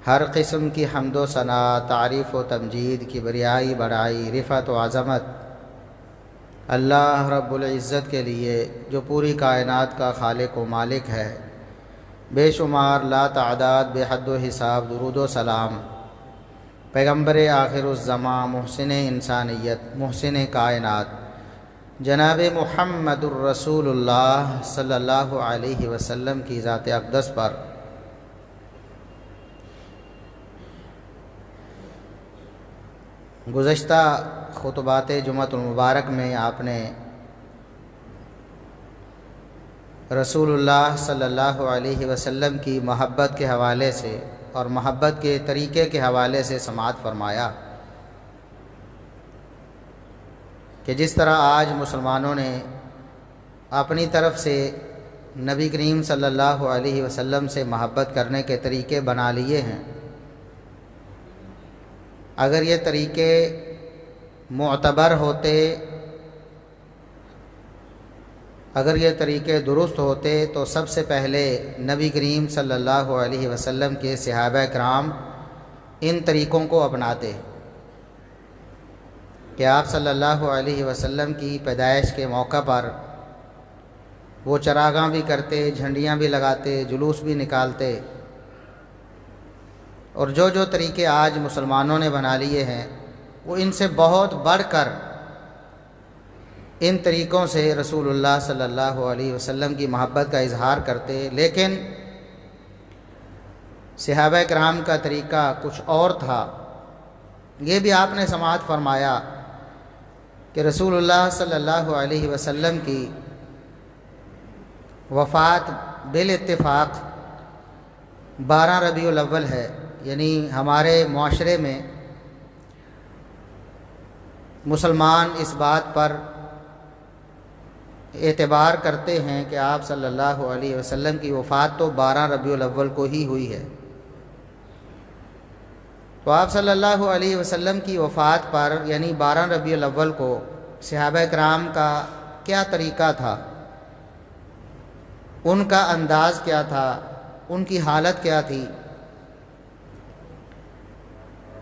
ہر قسم کی حمد و ثنا، تعریف و تمجید، کبریائی، بڑائی، رفعت و عظمت اللہ رب العزت کے لیے جو پوری کائنات کا خالق و مالک ہے۔ بے شمار لا تعداد بے حد و حساب درود و سلام پیغمبر آخر الزماں، محسن انسانیت، محسن کائنات، جناب محمد الرسول اللہ صلی اللہ علیہ وسلم کی ذات اقدس پر گزشتہ خطبات جمعۃ المبارک میں آپ نے رسول اللہ صلی اللہ علیہ وسلم کی محبت کے حوالے سے اور محبت کے طریقے کے حوالے سے سماعت فرمایا کہ جس طرح آج مسلمانوں نے اپنی طرف سے نبی کریم صلی اللہ علیہ وسلم سے محبت کرنے کے طریقے بنا لیے ہیں، اگر یہ طریقے معتبر ہوتے، اگر یہ طریقے درست ہوتے تو سب سے پہلے نبی کریم صلی اللہ علیہ وسلم کے صحابہ کرام ان طریقوں کو اپناتے کہ آپ صلی اللہ علیہ وسلم کی پیدائش کے موقع پر وہ چراغاں بھی کرتے، جھنڈیاں بھی لگاتے، جلوس بھی نکالتے، اور جو طریقے آج مسلمانوں نے بنا لیے ہیں وہ ان سے بہت بڑھ کر ان طریقوں سے رسول اللہ صلی اللہ علیہ وسلم کی محبت کا اظہار کرتے، لیکن صحابہ کرام کا طریقہ کچھ اور تھا۔ یہ بھی آپ نے سماعت فرمایا کہ رسول اللہ صلی اللہ علیہ وسلم کی وفات بالاتفاق 12 ربیع الاول ہے، یعنی ہمارے معاشرے میں مسلمان اس بات پر اعتبار کرتے ہیں کہ آپ صلی اللہ علیہ وسلم کی وفات تو 12 ربیع الاول کو ہی ہوئی ہے۔ تو آپ صلی اللہ علیہ وسلم کی وفات پر یعنی 12 ربیع الاول کو صحابہ کرام کا کیا طریقہ تھا، ان کا انداز کیا تھا، ان کی حالت کیا تھی؟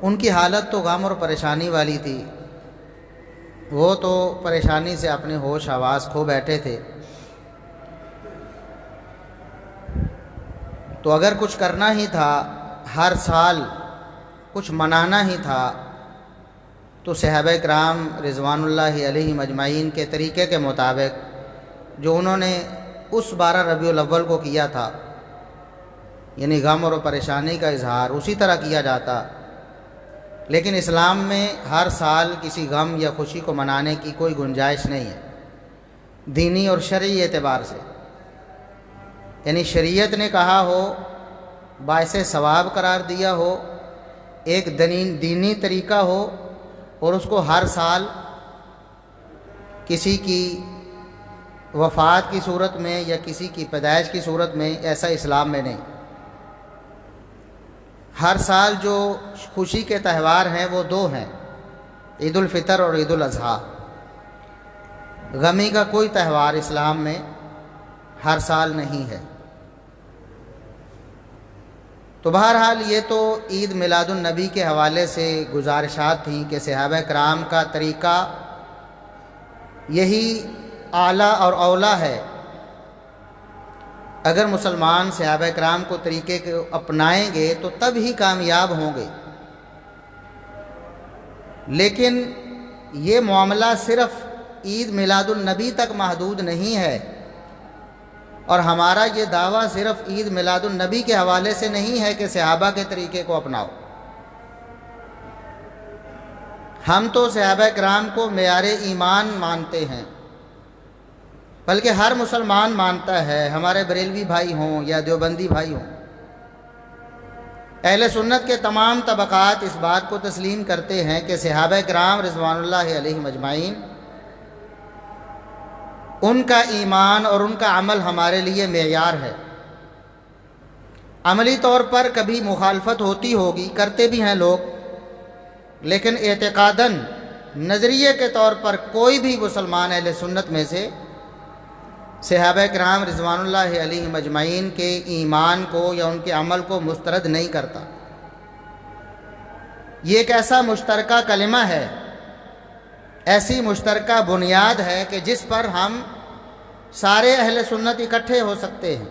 ان کی حالت تو غم اور پریشانی والی تھی، وہ تو پریشانی سے اپنے ہوش حواس کھو بیٹھے تھے۔ تو اگر کچھ کرنا ہی تھا، ہر سال کچھ منانا ہی تھا، تو صحابہ کرام رضوان اللہ علیہم اجمعین کے طریقے کے مطابق جو انہوں نے اس 12 ربیع الاول کو کیا تھا، یعنی غم اور پریشانی کا اظہار اسی طرح کیا جاتا۔ لیکن اسلام میں ہر سال کسی غم یا خوشی کو منانے کی کوئی گنجائش نہیں ہے، دینی اور شرعی اعتبار سے، یعنی شریعت نے کہا ہو، باعث ثواب قرار دیا ہو، ایک دینی طریقہ ہو، اور اس کو ہر سال کسی کی وفات کی صورت میں یا کسی کی پیدائش کی صورت میں، ایسا اسلام میں نہیں۔ ہر سال جو خوشی کے تہوار ہیں وہ 2 ہیں، عید الفطر اور عید الاضحیٰ۔ غمی کا کوئی تہوار اسلام میں ہر سال نہیں ہے۔ تو بہرحال یہ تو عید میلاد النبی کے حوالے سے گزارشات تھیں کہ صحابہ کرام کا طریقہ یہی اعلیٰ اور اولیٰ ہے۔ اگر مسلمان صحابہ کرام کو طریقے کو اپنائیں گے تو تب ہی کامیاب ہوں گے۔ لیکن یہ معاملہ صرف عید میلاد النبی تک محدود نہیں ہے، اور ہمارا یہ دعویٰ صرف عید میلاد النبی کے حوالے سے نہیں ہے کہ صحابہ کے طریقے کو اپناؤ۔ ہم تو صحابہ کرام کو معیار ایمان مانتے ہیں، بلکہ ہر مسلمان مانتا ہے، ہمارے بریلوی بھائی ہوں یا دیوبندی بھائی ہوں۔ اہل سنت کے تمام طبقات اس بات کو تسلیم کرتے ہیں کہ صحابہ کرام رضوان اللہ علیہم اجمعین، ان کا ایمان اور ان کا عمل ہمارے لیے معیار ہے۔ عملی طور پر کبھی مخالفت ہوتی ہوگی، کرتے بھی ہیں لوگ، لیکن اعتقاداً نظریے کے طور پر کوئی بھی مسلمان اہل سنت میں سے صحابہ کرام رضوان اللہ علیہم اجمعین کے ایمان کو یا ان کے عمل کو مسترد نہیں کرتا۔ یہ ایک ایسا مشترکہ کلمہ ہے، ایسی مشترکہ بنیاد ہے کہ جس پر ہم سارے اہل سنت اکٹھے ہو سکتے ہیں،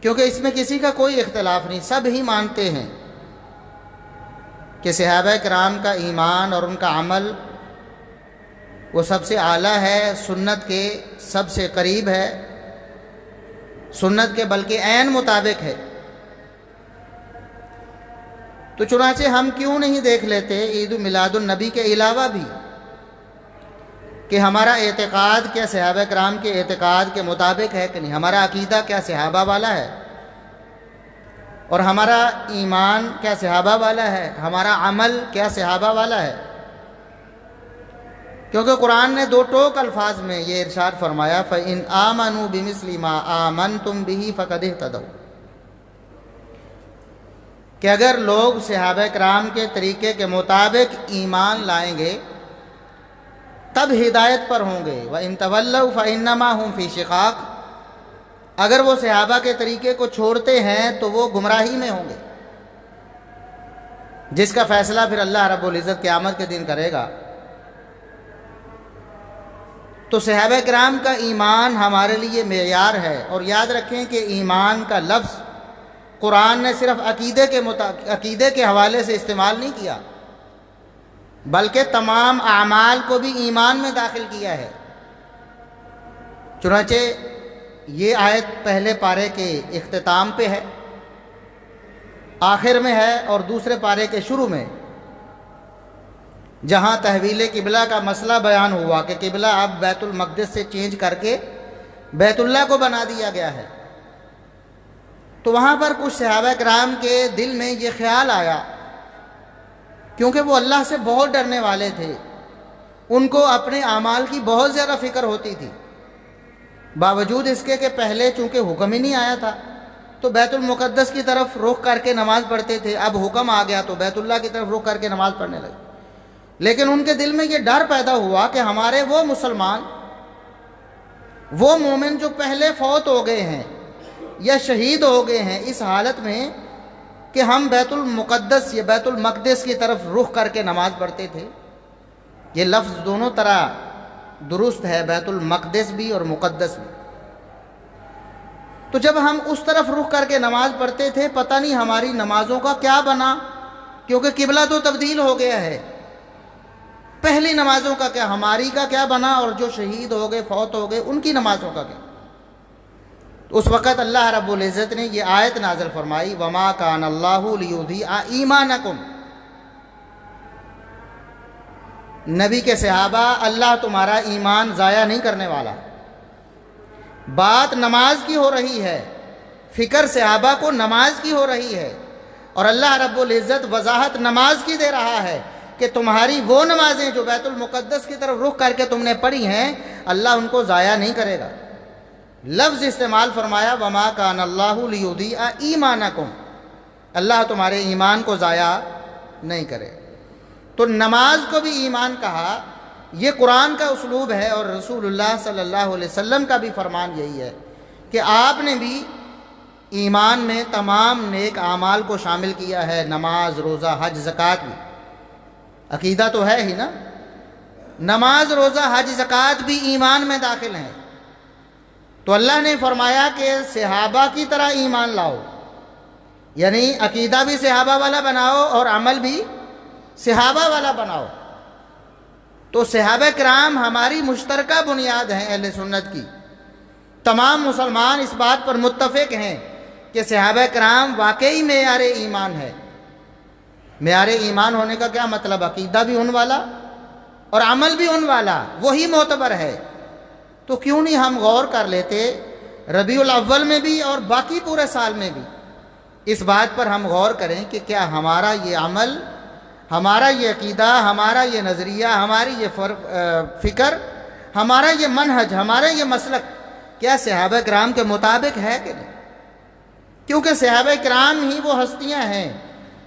کیونکہ اس میں کسی کا کوئی اختلاف نہیں، سب ہی مانتے ہیں کہ صحابہ کرام کا ایمان اور ان کا عمل وہ سب سے اعلیٰ ہے، سنت کے سب سے قریب ہے، سنت کے بلکہ عین مطابق ہے۔ تو چنانچہ ہم کیوں نہیں دیکھ لیتے عید میلاد النبی کے علاوہ بھی کہ ہمارا اعتقاد کیا صحابہ کرام کے اعتقاد کے مطابق ہے کہ نہیں، ہمارا عقیدہ کیا صحابہ والا ہے، اور ہمارا ایمان کیا صحابہ والا ہے، ہمارا عمل کیا صحابہ والا ہے۔ کیونکہ قرآن نے دو ٹوک الفاظ میں یہ ارشاد فرمایا فَإِنْ آمَنُوا بِمِثْلِ مَا آمَنْتُمْ بِهِ فَقَدِ اهْتَدَوْا، کہ اگر لوگ صحابہ کرام کے طریقے کے مطابق ایمان لائیں گے تب ہدایت پر ہوں گے، وَإِنْ تَوَلَّوْا فَإِنَّمَا هُمْ فِي شِقَاقٍ، اگر وہ صحابہ کے طریقے کو چھوڑتے ہیں تو وہ گمراہی میں ہوں گے، جس کا فیصلہ پھر اللہ رب العزت قیامت کے دن کرے گا۔ تو صحابہ کرام کا ایمان ہمارے لیے معیار ہے، اور یاد رکھیں کہ ایمان کا لفظ قرآن نے صرف عقیدے کے حوالے سے استعمال نہیں کیا، بلکہ تمام اعمال کو بھی ایمان میں داخل کیا ہے۔ چنانچہ یہ آیت پہلے پارے کے اختتام پہ ہے، آخر میں ہے، اور دوسرے پارے کے شروع میں جہاں تحویل قبلہ کا مسئلہ بیان ہوا کہ قبلہ اب بیت المقدس سے چینج کر کے بیت اللہ کو بنا دیا گیا ہے، تو وہاں پر کچھ صحابہ کرام کے دل میں یہ خیال آیا، کیونکہ وہ اللہ سے بہت ڈرنے والے تھے، ان کو اپنے اعمال کی بہت زیادہ فکر ہوتی تھی، باوجود اس کے کہ پہلے چونکہ حکم ہی نہیں آیا تھا تو بیت المقدس کی طرف رخ کر کے نماز پڑھتے تھے، اب حکم آ گیا تو بیت اللہ کی طرف رخ کر کے نماز پڑھنے لگے، لیکن ان کے دل میں یہ ڈر پیدا ہوا کہ ہمارے وہ مسلمان، وہ مومن جو پہلے فوت ہو گئے ہیں یا شہید ہو گئے ہیں، اس حالت میں کہ ہم بیت المقدس یا بیت المقدس کی طرف رخ کر کے نماز پڑھتے تھے، یہ لفظ دونوں طرح درست ہے، بیت المقدس بھی اور مقدس بھی، تو جب ہم اس طرف رخ کر کے نماز پڑھتے تھے پتہ نہیں ہماری نمازوں کا کیا بنا، کیونکہ قبلہ تو تبدیل ہو گیا ہے، پہلی نمازوں کا کیا، ہماری کا کیا بنا، اور جو شہید ہو گئے فوت ہو گئے ان کی نمازوں کا کیا۔ تو اس وقت اللہ رب العزت نے یہ آیت نازل فرمائی وَمَا كَانَ اللَّهُ لِيُضِيعَ إِيمَانَكُمْ، نبی کے صحابہ، اللہ تمہارا ایمان ضائع نہیں کرنے والا۔ بات نماز کی ہو رہی ہے، فکر صحابہ کو نماز کی ہو رہی ہے، اور اللہ رب العزت وضاحت نماز کی دے رہا ہے کہ تمہاری وہ نمازیں جو بیت المقدس کی طرف رخ کر کے تم نے پڑھی ہیں اللہ ان کو ضائع نہیں کرے گا۔ لفظ استعمال فرمایا وَمَا كَانَ اللَّهُ لِيُضِيعَ إِيمَانَكُمْ، اللہ تمہارے ایمان کو ضائع نہیں کرے۔ تو نماز کو بھی ایمان کہا، یہ قرآن کا اسلوب ہے، اور رسول اللہ صلی اللہ علیہ وسلم کا بھی فرمان یہی ہے کہ آپ نے بھی ایمان میں تمام نیک اعمال کو شامل کیا ہے، نماز، روزہ، حج، زکوٰۃ بھی، عقیدہ تو ہے ہی نا، نماز، روزہ، حج، زکوٰۃ بھی ایمان میں داخل ہیں۔ تو اللہ نے فرمایا کہ صحابہ کی طرح ایمان لاؤ، یعنی عقیدہ بھی صحابہ والا بناؤ اور عمل بھی صحابہ والا بناؤ۔ تو صحابہ کرام ہماری مشترکہ بنیاد ہیں اہل سنت کی، تمام مسلمان اس بات پر متفق ہیں کہ صحابہ کرام واقعی معیار ایمان ہے۔ معیار ایمان ہونے کا کیا مطلب؟ عقیدہ بھی ان والا اور عمل بھی ان والا، وہی معتبر ہے۔ تو کیوں نہیں ہم غور کر لیتے ربیع الاول میں بھی اور باقی پورے سال میں بھی اس بات پر ہم غور کریں کہ کیا ہمارا یہ عمل، ہمارا یہ عقیدہ، ہمارا یہ نظریہ، ہماری یہ فکر، ہمارا یہ منہج، ہمارا یہ مسلک کیا صحابہ کرام کے مطابق ہے کہ نہیں؟ کیونکہ صحابہ کرام ہی وہ ہستیاں ہیں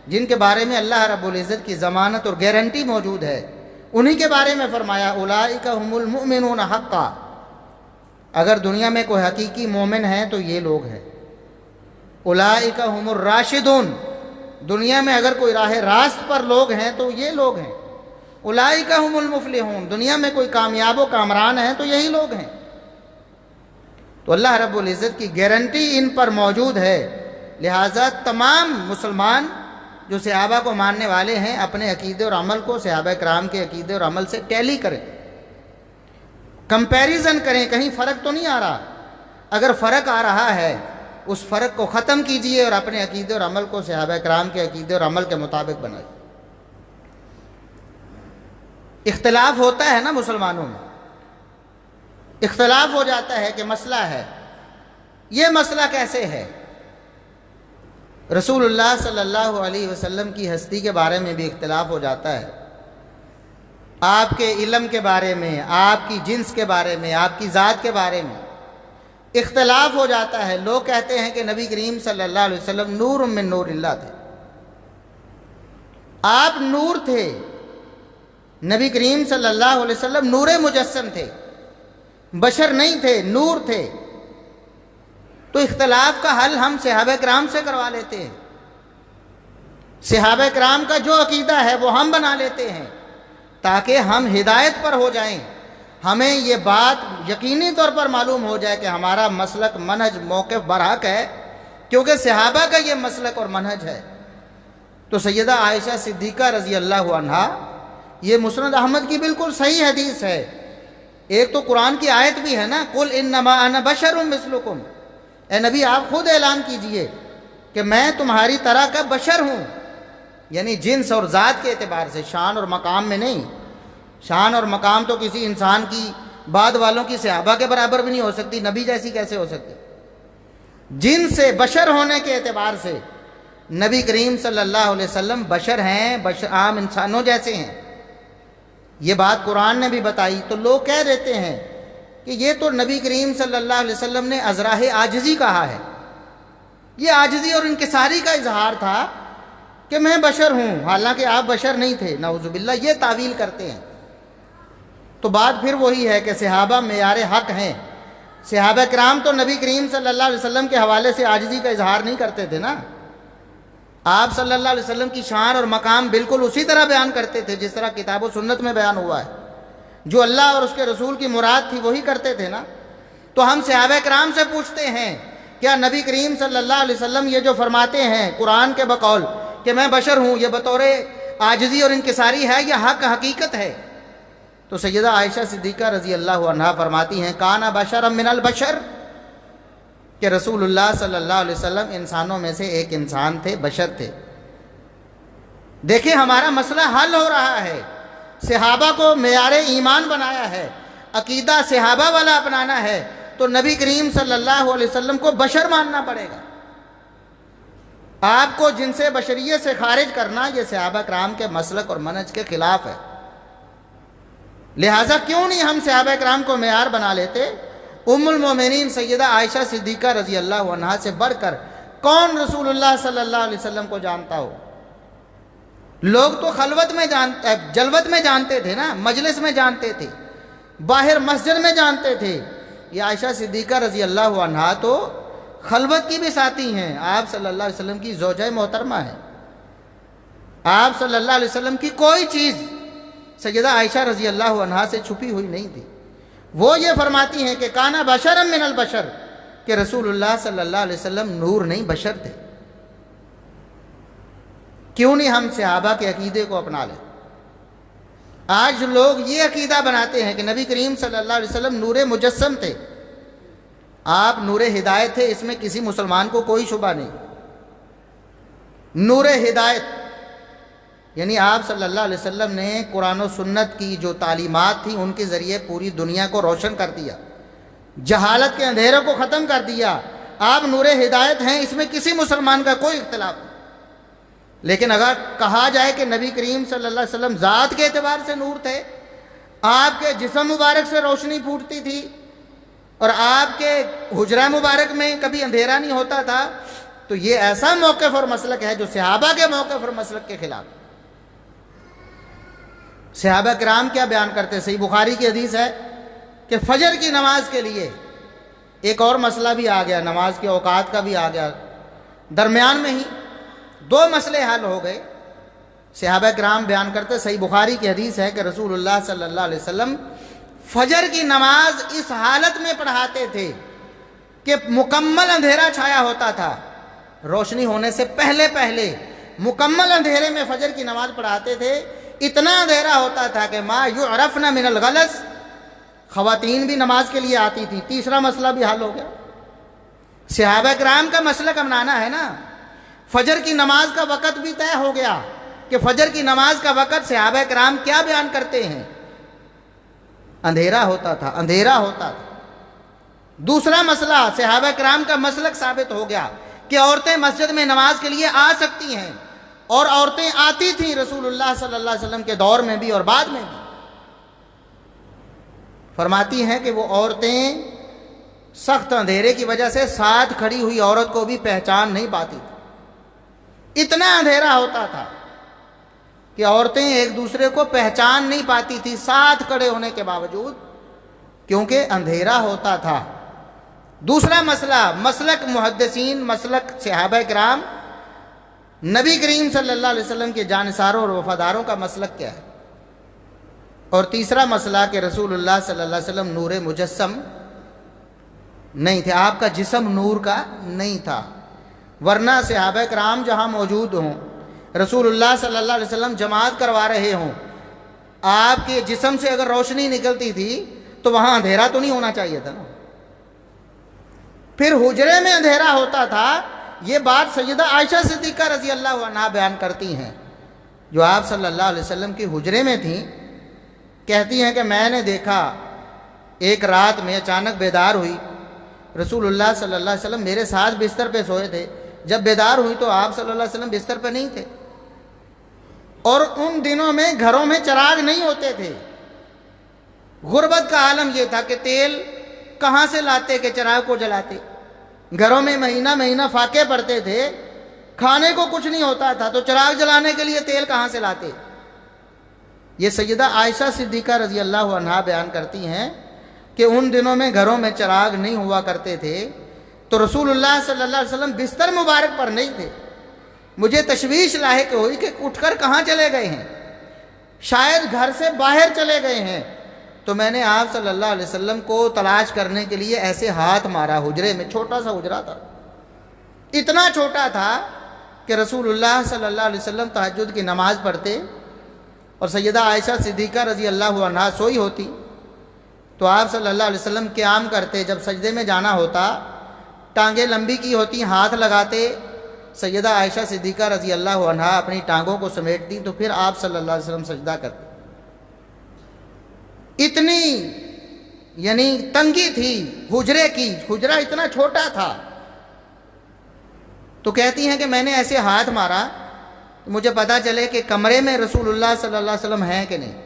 جن کے بارے میں اللہ رب العزت کی ضمانت اور گارنٹی موجود ہے، انہی کے بارے میں فرمایا اولئک هم المؤمنون حقا، اگر دنیا میں کوئی حقیقی مومن ہے تو یہ لوگ ہیں۔ اولئک هم الراشدون، دنیا میں اگر کوئی راہ راست پر لوگ ہیں تو یہ لوگ ہیں، اولئک ھم المفلحون، دنیا میں کوئی کامیاب و کامران ہیں تو یہی لوگ ہیں۔ تو اللہ رب العزت کی گارنٹی ان پر موجود ہے، لہٰذا تمام مسلمان جو صحابہ کو ماننے والے ہیں اپنے عقیدے اور عمل کو صحابہ کرام کے عقیدے اور عمل سے ٹیلی کریں، کمپیریزن کریں، کہیں فرق تو نہیں آ رہا، اگر فرق آ رہا ہے اس فرق کو ختم کیجئے اور اپنے عقیدے اور عمل کو صحابہ کرام کے عقیدے اور عمل کے مطابق بنائیے۔ اختلاف ہوتا ہے نا مسلمانوں میں، اختلاف ہو جاتا ہے کہ مسئلہ ہے، یہ مسئلہ کیسے ہے؟ رسول اللہ صلی اللہ علیہ وسلم کی ہستی کے بارے میں بھی اختلاف ہو جاتا ہے، آپ کے علم کے بارے میں، آپ کی جنس کے بارے میں، آپ کی ذات کے بارے میں اختلاف ہو جاتا ہے۔ لوگ کہتے ہیں کہ نبی کریم صلی اللہ علیہ وسلم نور من نور اللہ تھے، آپ نور تھے، نبی کریم صلی اللہ علیہ وسلم نور مجسم تھے، بشر نہیں تھے، نور تھے۔ تو اختلاف کا حل ہم صحابہ کرام سے کروا لیتے ہیں، صحابہ کرام کا جو عقیدہ ہے وہ ہم بنا لیتے ہیں تاکہ ہم ہدایت پر ہو جائیں، ہمیں یہ بات یقینی طور پر معلوم ہو جائے کہ ہمارا مسلک، منہج، موقف برحق ہے، کیونکہ صحابہ کا یہ مسلک اور منہج ہے۔ تو سیدہ عائشہ صدیقہ رضی اللہ عنہا، یہ مسند احمد کی بالکل صحیح حدیث ہے، ایک تو قرآن کی آیت بھی ہے نا، قل انما انا بشر مثلکم، اے نبی آپ خود اعلان کیجئے کہ میں تمہاری طرح کا بشر ہوں، یعنی جنس اور ذات کے اعتبار سے، شان اور مقام میں نہیں۔ شان اور مقام تو کسی انسان کی بعد والوں کی صحابہ کے برابر بھی نہیں ہو سکتی، نبی جیسی کیسے ہو سکتی؟ جنس سے، بشر ہونے کے اعتبار سے نبی کریم صلی اللہ علیہ وسلم بشر ہیں، عام انسانوں جیسے ہیں، یہ بات قرآن نے بھی بتائی۔ تو لوگ کہہ دیتے ہیں کہ یہ تو نبی کریم صلی اللہ علیہ وسلم نے ازراہ عاجزی کہا ہے، یہ عاجزی اور انکساری کا اظہار تھا کہ میں بشر ہوں، حالانکہ آپ بشر نہیں تھے، نعوذ باللہ، یہ تعویل کرتے ہیں۔ تو بات پھر وہی ہے کہ صحابہ معیار حق ہیں، صحابہ کرام تو نبی کریم صلی اللہ علیہ وسلم کے حوالے سے عاجزی کا اظہار نہیں کرتے تھے نا، آپ صلی اللہ علیہ وسلم کی شان اور مقام بالکل اسی طرح بیان کرتے تھے جس طرح کتاب و سنت میں بیان ہوا ہے، جو اللہ اور اس کے رسول کی مراد تھی وہی کرتے تھے نا۔ تو ہم صحابہ کرام سے پوچھتے ہیں کیا نبی کریم صلی اللہ علیہ وسلم یہ جو فرماتے ہیں قرآن کے بقول کہ میں بشر ہوں، یہ بطور عاجزی اور انکساری ہے یا حق حقیقت ہے؟ تو سیدہ عائشہ صدیقہ رضی اللہ عنہا فرماتی ہیں کانا بشرا من البشر، کہ رسول اللہ صلی اللہ علیہ وسلم انسانوں میں سے ایک انسان تھے، بشر تھے۔ دیکھیں ہمارا مسئلہ حل ہو رہا ہے، صحابہ کو معیار ایمان بنایا ہے، عقیدہ صحابہ والا اپنانا ہے، تو نبی کریم صلی اللہ علیہ وسلم کو بشر ماننا پڑے گا۔ آپ کو جن سے بشریت سے خارج کرنا یہ صحابہ کرام کے مسلک اور منہج کے خلاف ہے، لہٰذا کیوں نہیں ہم صحابہ کرام کو معیار بنا لیتے؟ ام المومنین سیدہ عائشہ صدیقہ رضی اللہ عنہا سے بڑھ کر کون رسول اللہ صلی اللہ علیہ وسلم کو جانتا ہو؟ لوگ تو خلوت میں جلوت میں جانتے تھے نا، مجلس میں جانتے تھے، باہر مسجد میں جانتے تھے، یہ عائشہ صدیقہ رضی اللہ عنہا تو خلوت کی بھی ساتھی ہیں، آپ صلی اللہ علیہ وسلم کی زوجہ محترمہ ہیں، آپ صلی اللہ علیہ وسلم کی کوئی چیز سیدہ عائشہ رضی اللہ عنہا سے چھپی ہوئی نہیں تھی۔ وہ یہ فرماتی ہیں کہ کانا بشرا من البشر، کہ رسول اللہ صلی اللہ علیہ وسلم نور نہیں بشر تھے۔ کیوں نہیں ہم صحابہ کے عقیدے کو اپنا لیں؟ آج لوگ یہ عقیدہ بناتے ہیں کہ نبی کریم صلی اللہ علیہ وسلم نور مجسم تھے، آپ نور ہدایت تھے، اس میں کسی مسلمان کو کوئی شبہ نہیں۔ نور ہدایت یعنی آپ صلی اللہ علیہ وسلم نے قرآن و سنت کی جو تعلیمات تھیں ان کے ذریعے پوری دنیا کو روشن کر دیا، جہالت کے اندھیرے کو ختم کر دیا، آپ نور ہدایت ہیں، اس میں کسی مسلمان کا کوئی اختلاف نہیں۔ لیکن اگر کہا جائے کہ نبی کریم صلی اللہ علیہ وسلم ذات کے اعتبار سے نور تھے، آپ کے جسم مبارک سے روشنی پھوٹتی تھی اور آپ کے حجرہ مبارک میں کبھی اندھیرا نہیں ہوتا تھا، تو یہ ایسا موقف اور مسلک ہے جو صحابہ کے موقف اور مسلک کے خلاف۔ صحابہ کرام کیا بیان کرتے؟ صحیح بخاری کی حدیث ہے کہ فجر کی نماز کے لیے ایک اور مسئلہ بھی آ گیا، نماز کے اوقات کا بھی آ گیا، درمیان میں ہی دو مسئلے حل ہو گئے۔ صحابہ کرام بیان کرتے، صحیح بخاری کی حدیث ہے کہ رسول اللہ صلی اللہ علیہ وسلم فجر کی نماز اس حالت میں پڑھاتے تھے کہ مکمل اندھیرا چھایا ہوتا تھا، روشنی ہونے سے پہلے پہلے مکمل اندھیرے میں فجر کی نماز پڑھاتے تھے۔ اتنا اندھیرا ہوتا تھا کہ ما یعرفن من الغلس، خواتین بھی نماز کے لیے آتی تھی۔ تیسرا مسئلہ بھی حل ہو گیا۔ صحابہ کرام کا مسلک اپنانا ہے نا۔ فجر کی نماز کا وقت بھی طے ہو گیا کہ فجر کی نماز کا وقت صحابہ کرام کیا بیان کرتے ہیں، اندھیرا ہوتا تھا، اندھیرا ہوتا تھا۔ دوسرا مسئلہ صحابہ کرام کا مسلک ثابت ہو گیا کہ عورتیں مسجد میں نماز کے لیے آ سکتی ہیں، اور عورتیں آتی تھیں رسول اللہ صلی اللہ علیہ وسلم کے دور میں بھی اور بعد میں بھی۔ فرماتی ہیں کہ وہ عورتیں سخت اندھیرے کی وجہ سے ساتھ کھڑی ہوئی عورت کو بھی پہچان نہیں پاتی تھی۔ اتنا اندھیرا ہوتا تھا کہ عورتیں ایک دوسرے کو پہچان نہیں پاتی تھی ساتھ کھڑے ہونے کے باوجود، کیونکہ اندھیرا ہوتا تھا۔ دوسرا مسئلہ، مسلک محدثین، مسلک صحابہ کرام، نبی کریم صلی اللہ علیہ وسلم کے جانثاروں اور وفاداروں کا مسلک کیا ہے؟ اور تیسرا مسئلہ کہ رسول اللہ صلی اللہ علیہ وسلم نور مجسم نہیں تھے، آپ کا جسم نور کا نہیں تھا، ورنہ صحابہ کرام جہاں موجود ہوں، رسول اللہ صلی اللہ علیہ وسلم جماعت کروا رہے ہوں، آپ کے جسم سے اگر روشنی نکلتی تھی تو وہاں اندھیرا تو نہیں ہونا چاہیے تھا نا۔ پھر حجرے میں اندھیرا ہوتا تھا، یہ بات سیدہ عائشہ صدیقہ رضی اللہ عنہا بیان کرتی ہیں، جو آپ صلی اللہ علیہ وسلم کی حجرے میں تھیں۔ کہتی ہیں کہ میں نے دیکھا ایک رات میں اچانک بیدار ہوئی، رسول اللہ صلی اللہ علیہ وسلم میرے ساتھ بستر پہ سوئے تھے، جب بیدار ہوئی تو آپ صلی اللہ علیہ وسلم بستر پہ نہیں تھے، اور ان دنوں میں گھروں میں چراغ نہیں ہوتے تھے۔ غربت کا عالم یہ تھا کہ تیل کہاں سے لاتے کہ چراغ کو جلاتے، گھروں میں مہینہ مہینہ فاقے پڑتے تھے، کھانے کو کچھ نہیں ہوتا تھا تو چراغ جلانے کے لیے تیل کہاں سے لاتے۔ یہ سیدہ عائشہ صدیقہ رضی اللہ عنہا بیان کرتی ہیں کہ ان دنوں میں گھروں میں چراغ نہیں ہوا کرتے تھے، تو رسول اللہ صلی اللہ علیہ وسلم بستر مبارک پر نہیں تھے۔ مجھے تشویش لاحق ہوئی کہ اٹھ کر کہاں چلے گئے ہیں، شاید گھر سے باہر چلے گئے ہیں، تو میں نے آپ صلی اللہ علیہ وسلم کو تلاش کرنے کے لیے ایسے ہاتھ مارا، حجرے میں چھوٹا سا حجرہ تھا، اتنا چھوٹا تھا کہ رسول اللہ صلی اللہ علیہ وسلم تہجد کی نماز پڑھتے اور سیدہ عائشہ صدیقہ رضی اللہ عنہا سوئی ہوتی تو آپ صلی اللہ علیہ وسلم قیام کرتے، جب سجدے میں جانا ہوتا ٹانگیں لمبی کی ہوتی، ہاتھ لگاتے، سیدہ عائشہ صدیقہ رضی اللہ عنہا اپنی ٹانگوں کو سمیٹتی تو پھر آپ صلی اللہ علیہ وسلم سجدہ کرتے۔ اتنی یعنی تنگی تھی حجرے کی، حجرہ اتنا چھوٹا تھا۔ تو کہتی ہیں کہ میں نے ایسے ہاتھ مارا مجھے پتا چلے کہ کمرے میں رسول اللہ صلی اللہ علیہ وسلم ہیں کہ نہیں۔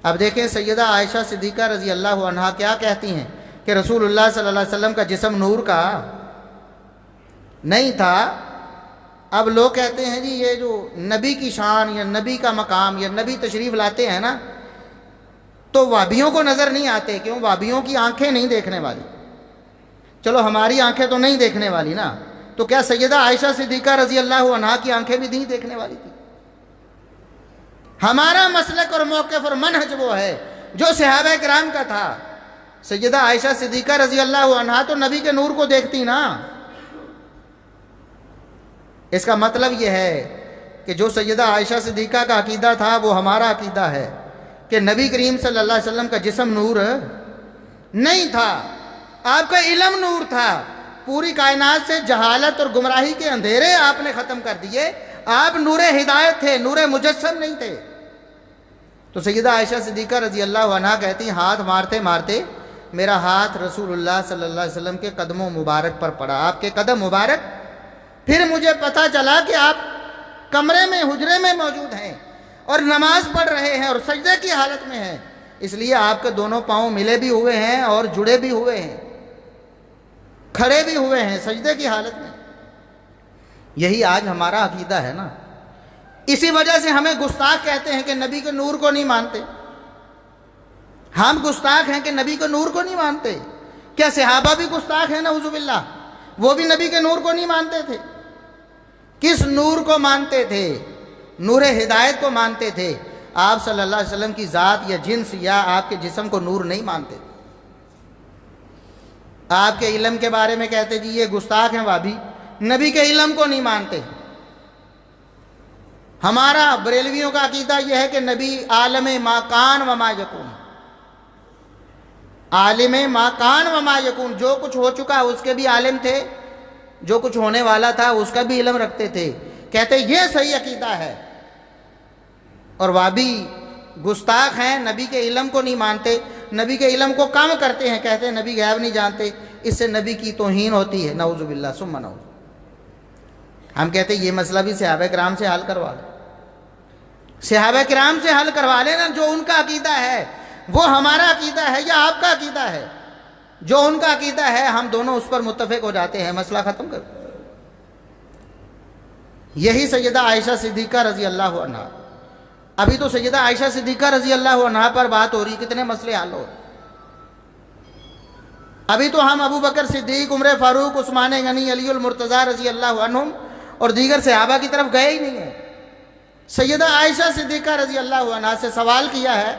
اب دیکھیں سیدہ عائشہ صدیقہ رضی اللہ عنہا کیا کہتی ہیں کہ رسول اللہ صلی اللہ علیہ وسلم کا جسم نور کا نہیں تھا۔ اب لوگ کہتے ہیں جی یہ جو نبی کی شان یا نبی کا مقام یا نبی تشریف لاتے ہیں نا تو وابیوں کو نظر نہیں آتے، کیوں؟ وابیوں کی آنکھیں نہیں دیکھنے والی، چلو ہماری آنکھیں تو نہیں دیکھنے والی نا، تو کیا سیدہ عائشہ صدیقہ رضی اللہ عنہا کی آنکھیں بھی نہیں دیکھنے والی تھی؟ ہمارا مسلک اور موقف اور منہج وہ ہے جو صحابہ کرام کا تھا۔ سیدہ عائشہ صدیقہ رضی اللہ عنہا تو نبی کے نور کو دیکھتی نا۔ اس کا مطلب یہ ہے کہ جو سیدہ عائشہ صدیقہ کا عقیدہ تھا وہ ہمارا عقیدہ ہے کہ نبی کریم صلی اللہ علیہ وسلم کا جسم نور نہیں تھا، آپ کا علم نور تھا، پوری کائنات سے جہالت اور گمراہی کے اندھیرے آپ نے ختم کر دیے، آپ نور ہدایت تھے، نور مجسم نہیں تھے۔ تو سیدہ عائشہ صدیقہ رضی اللہ عنہا کہتی ہاتھ مارتے مارتے میرا ہاتھ رسول اللہ صلی اللہ علیہ وسلم کے قدموں مبارک پر پڑا، آپ کے قدم مبارک، پھر مجھے پتا چلا کہ آپ کمرے میں حجرے میں موجود ہیں اور نماز پڑھ رہے ہیں اور سجدے کی حالت میں ہیں، اس لیے آپ کے دونوں پاؤں ملے بھی ہوئے ہیں اور جڑے بھی ہوئے ہیں، کھڑے بھی ہوئے ہیں سجدے کی حالت میں۔ یہی آج ہمارا عقیدہ ہے نا، اسی وجہ سے ہمیں گستاخ کہتے ہیں کہ نبی کے نور کو نہیں مانتے۔ ہم گستاخ ہیں کہ نبی کے نور کو نہیں مانتے؟ کیا صحابہ بھی گستاخ ہیں؟ نعوذ باللہ، وہ بھی نبی کے نور کو نہیں مانتے تھے؟ کس نور کو مانتے تھے؟ نور ہدایت کو مانتے تھے۔ آپ صلی اللہ علیہ وسلم کی ذات یا جنس یا آپ کے جسم کو نور نہیں مانتے۔ آپ کے علم کے بارے میں کہتے جی یہ گستاخ ہیں وہابی، نبی کے علم کو نہیں مانتے۔ ہمارا بریلویوں کا عقیدہ یہ ہے کہ نبی عالم ما کان و ما یکون، عالم ما کان و ما یکون، جو کچھ ہو چکا اس کے بھی عالم تھے، جو کچھ ہونے والا تھا اس کا بھی علم رکھتے تھے۔ کہتے یہ صحیح عقیدہ ہے۔ اور وہابی گستاخ ہیں، نبی کے علم کو نہیں مانتے، نبی کے علم کو کم کرتے ہیں، کہتے ہیں نبی غیب نہیں جانتے، اس سے نبی کی توہین ہوتی ہے، نعوذ باللہ ثم نعوذ۔ ہم کہتے ہیں یہ مسئلہ بھی صحابہ کرام سے حل کروا لیں، صحابہ کرام سے حل کروا لینا، جو ان کا عقیدہ ہے وہ ہمارا عقیدہ ہے یا آپ کا عقیدہ ہے؟ جو ان کا عقیدہ ہے ہم دونوں اس پر متفق ہو جاتے ہیں، مسئلہ ختم کر۔ یہی سیدہ عائشہ صدیقہ رضی اللہ عنہا، ابھی تو سیدہ عائشہ صدیقہ رضی اللہ عنہا پر بات ہو رہی، کتنے مسئلے حل ہو رہے۔ ابھی تو ہم ابو بکر صدیق، عمر فاروق، عثمان غنی، علی المرتضیٰ رضی اللہ عنہم اور دیگر صحابہ کی طرف گئے ہی نہیں ہیں۔ سیدہ عائشہ صدیقہ رضی اللہ عنہا سے سوال کیا ہے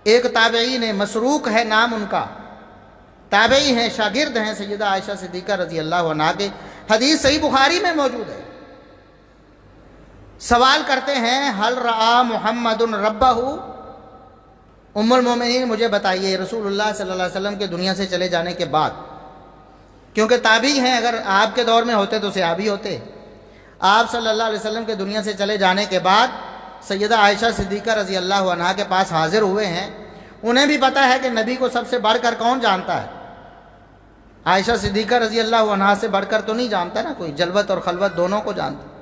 ایک تابعی نے، مسروق ہے نام ان کا، تابعی ہیں، شاگرد ہیں سیدہ عائشہ صدیقہ رضی اللہ عنہا کے، حدیث صحیح بخاری میں موجود ہے۔ سوال کرتے ہیں حل رعا محمد ربہ، ام المومنین مجھے بتائیے رسول اللہ صلی اللہ علیہ وسلم کے دنیا سے چلے جانے کے بعد، کیونکہ تابعی ہیں، اگر آپ کے دور میں ہوتے تو صحابی ہوتے، آپ صلی اللہ علیہ وسلم کے دنیا سے چلے جانے کے بعد سیدہ عائشہ صدیقہ رضی اللہ عنہا کے پاس حاضر ہوئے ہیں، انہیں بھی پتہ ہے کہ نبی کو سب سے بڑھ کر کون جانتا ہے، عائشہ صدیقہ رضی اللہ عنہا سے بڑھ کر تو نہیں جانتا نا کوئی، جلوت اور خلوت دونوں کو جانتا۔